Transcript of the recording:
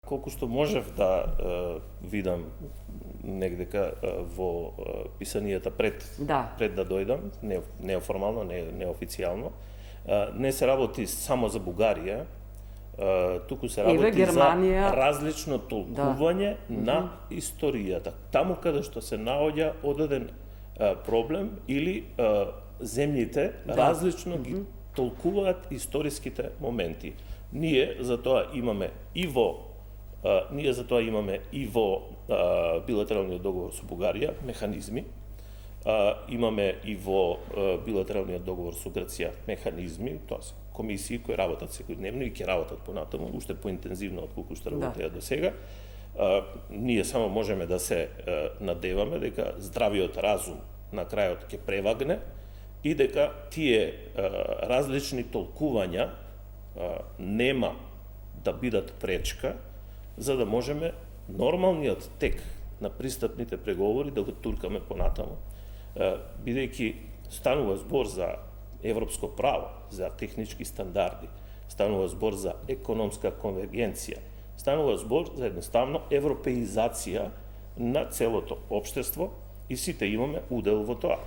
колку што можев да видам негдека во писанијата пред да дојдам, неоформално, неофицијално, не се работи само за Бугарија, туку се работи за различно толкување на историјата. Таму каде што се наоѓа одреден проблем или земјите различно ги толкуваат историските моменти. Ние затоа имаме и во билатералниот договор со Бугарија механизми, имаме и во билатералниот договор со Грција механизми, тоа се комисии кои работат секојдневно и ќе работат понатаму, уште поинтензивно отколку што работеа до сега. Ние само можеме да се надеваме дека здравиот разум на крајот ќе превагне и дека тие различни толкувања нема да бидат пречка за да можеме нормалниот тек на пристапните преговори да го туркаме понатаму. Бидејќи станува збор за европско право, за технички стандарди, станува збор за економска конвергенција, станува збор за едноставно европеизација на целото општество и сите имаме удел во тоа.